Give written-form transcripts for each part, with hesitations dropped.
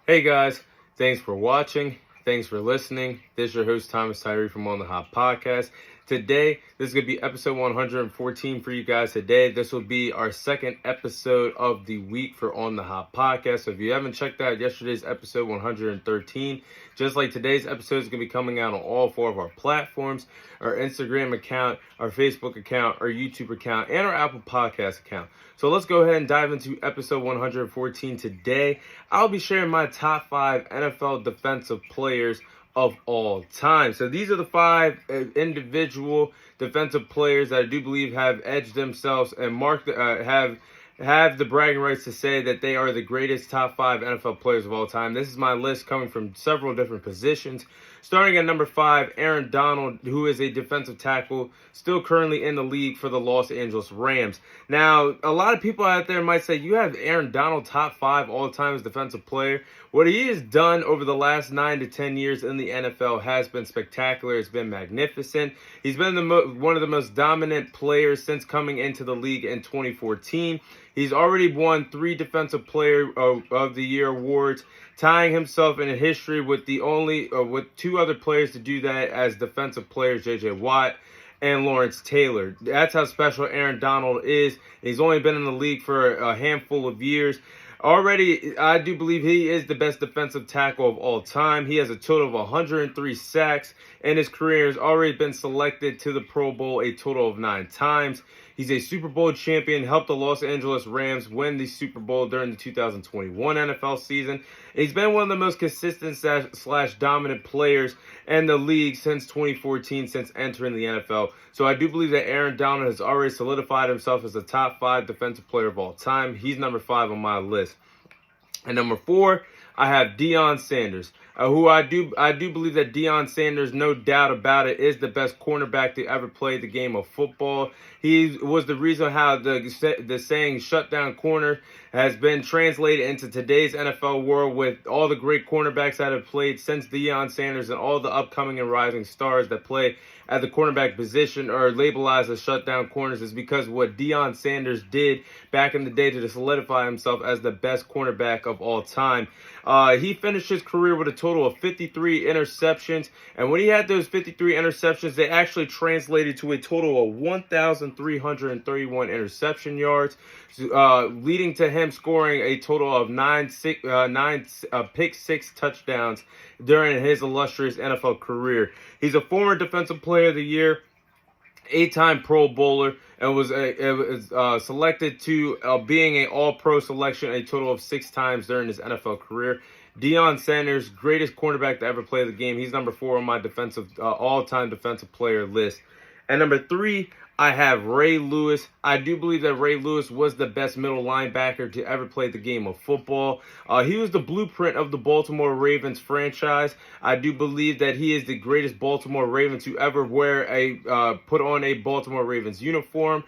Hey guys, thanks for watching. Thanks for listening. This is your host, Thomas Tyree from On the Hop Podcast. Today, this is going to be episode 114 for you guys today. This will be our second episode of the week for On the Hop Podcast. So if you haven't checked out yesterday's episode 113, just like today's episode is going to be coming out on all four of our platforms, our Instagram account, our Facebook account, our YouTube account, and our Apple Podcast account. So let's go ahead and dive into episode 114 today. I'll be sharing my top 5 NFL defensive players of all time. So these are the 5 individual defensive players that I do believe have edged themselves and have the bragging rights to say that they are the greatest top 5 NFL players of all time. This is my list coming from several different positions. Starting at number 5, Aaron Donald, who is a defensive tackle, still currently in the league for the Los Angeles Rams. Now, a lot of people out there might say, you have Aaron Donald top 5 all-time as defensive player. What he has done over the last 9 to 10 years in the NFL has been spectacular. It's been magnificent. He's been one of the most dominant players since coming into the league in 2014. He's already won 3 Defensive Player of the Year awards, tying himself in history with with 2 other players to do that as defensive players, Reggie White and Lawrence Taylor. That's how special Aaron Donald is. He's only been in the league for a handful of years. Already, I do believe he is the best defensive tackle of all time. He has a total of 103 sacks in his career. Has already been selected to the Pro Bowl a total of 9 times. He's a Super Bowl champion, helped the Los Angeles Rams win the Super Bowl during the 2021 NFL season. He's been one of the most consistent / dominant players in the league since 2014, since entering the NFL. So I do believe that Aaron Donald has already solidified himself as a top 5 defensive player of all time. He's number 5 on my list. And number 4, I have Deion Sanders, who I do believe that Deion Sanders, no doubt about it, is the best cornerback to ever play the game of football. He was the reason how the saying "shut down corner" has been translated into today's NFL world, with all the great cornerbacks that have played since Deion Sanders and all the upcoming and rising stars that play at the cornerback position are labelized as shutdown corners, is because of what Deion Sanders did back in the day to solidify himself as the best cornerback of all time. He finished his career with a total of 53 interceptions, and when he had those 53 interceptions, they actually translated to a total of 1,331 interception yards, leading to him scoring a total of 9 pick 6 touchdowns during his illustrious NFL career. He's a former Defensive Player of the Year, 8-time Pro Bowler, and was selected to being an All-Pro selection a total of 6 times during his NFL career. Deion Sanders, greatest cornerback to ever play the game. He's number 4 on my all-time defensive player list. And number 3, I have Ray Lewis. I do believe that Ray Lewis was the best middle linebacker to ever play the game of football. He was the blueprint of the Baltimore Ravens franchise. I do believe that he is the greatest Baltimore Ravens to ever put on a Baltimore Ravens uniform.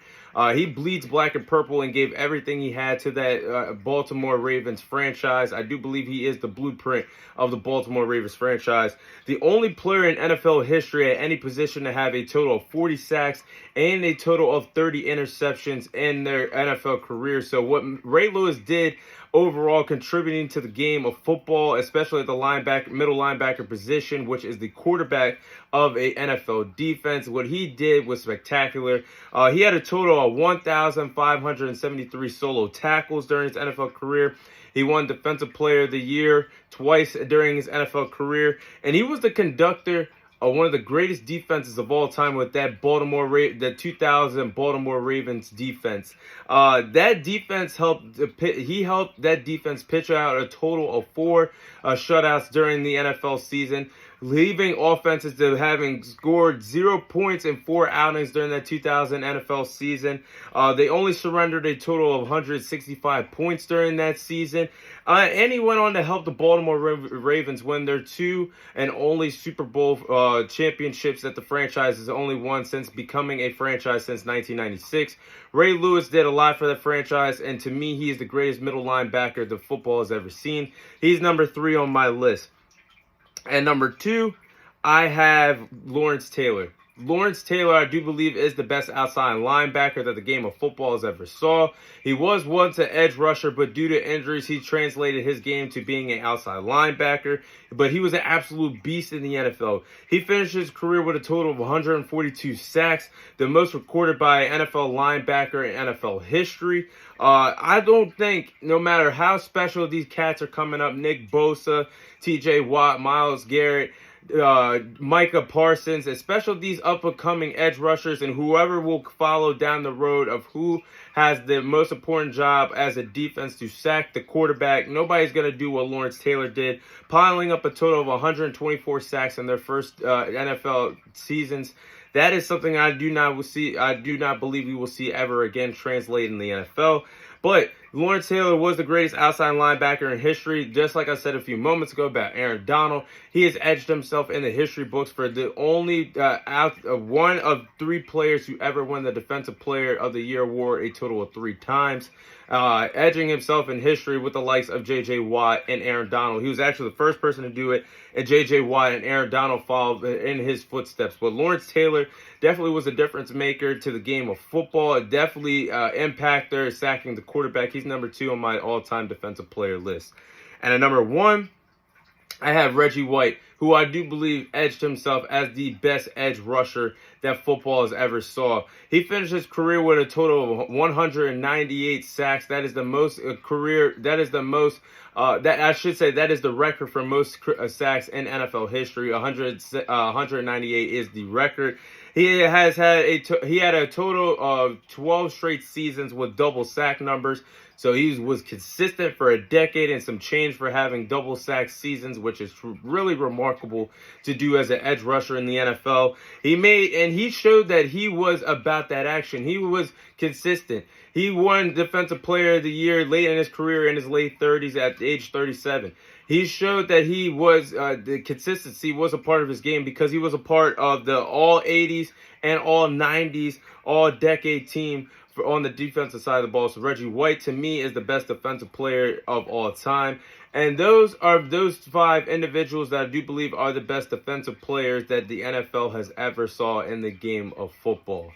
He bleeds black and purple and gave everything he had to that Baltimore Ravens franchise. I do believe he is the blueprint of the Baltimore Ravens franchise. The only player in NFL history at any position to have a total of 40 sacks and a total of 30 interceptions in their NFL career. So what Ray Lewis did overall, contributing to the game of football, especially at the middle linebacker position, which is the quarterback of a NFL defense. What he did was spectacular. He had a total of 1,573 solo tackles during his NFL career. He won Defensive Player of the Year twice during his NFL career, and he was the conductor one of the greatest defenses of all time with that the 2000 Baltimore Ravens defense. That defense helped that defense pitch out a total of 4 shutouts during the NFL season, leaving offenses to having scored 0 points in 4 outings during that 2000 NFL season. They only surrendered a total of 165 points during that season. And he went on to help the Baltimore Ravens win their 2 and only Super Bowl championships that the franchise has only won since becoming a franchise since 1996. Ray Lewis did a lot for the franchise, and to me, he is the greatest middle linebacker the football has ever seen. He's number 3 on my list. And number 2, I have Lawrence Taylor. Lawrence Taylor, I do believe, is the best outside linebacker that the game of football has ever saw. He was once an edge rusher, but due to injuries, he translated his game to being an outside linebacker. But he was an absolute beast in the NFL. He finished his career with a total of 142 sacks, the most recorded by an NFL linebacker in NFL history. I don't think, no matter how special these cats are coming up, Nick Bosa, TJ Watt, Myles Garrett, Micah Parsons, especially these up-and-coming edge rushers, and whoever will follow down the road of who has the most important job as a defense to sack the quarterback. Nobody's going to do what Lawrence Taylor did, piling up a total of 124 sacks in their first NFL seasons. That is something I do not believe we will see ever again translate in the NFL. But Lawrence Taylor was the greatest outside linebacker in history. Just like I said a few moments ago about Aaron Donald, he has edged himself in the history books for the only one of 3 players who ever won the Defensive Player of the Year award a total of 3 times, edging himself in history with the likes of J.J. Watt and Aaron Donald. He was actually the first person to do it, and J.J. Watt and Aaron Donald followed in his footsteps. But Lawrence Taylor definitely was a difference maker to the game of football. Definitely impactor, sacking the quarterback. He's number 2 on my all-time defensive player list. And at number 1, I have Reggie White, who I do believe edged himself as the best edge rusher that football has ever saw. He finished his career with a total of 198 sacks. That is the most that is the record for most sacks in NFL history. 198 is the record. He had a total of 12 straight seasons with double sack numbers. So he was consistent for a decade and some change for having double sack seasons, which is really remarkable to do as an edge rusher in the NFL. He showed that he was about that action. He was consistent. He won Defensive Player of the Year late in his career in his late 30s at age 37. He showed that he was the consistency was a part of his game because he was a part of the all 80s and all 90s, all decade team on the defensive side of the ball. So Reggie White, to me, is the best defensive player of all time. And those 5 individuals that I do believe are the best defensive players that the NFL has ever saw in the game of football.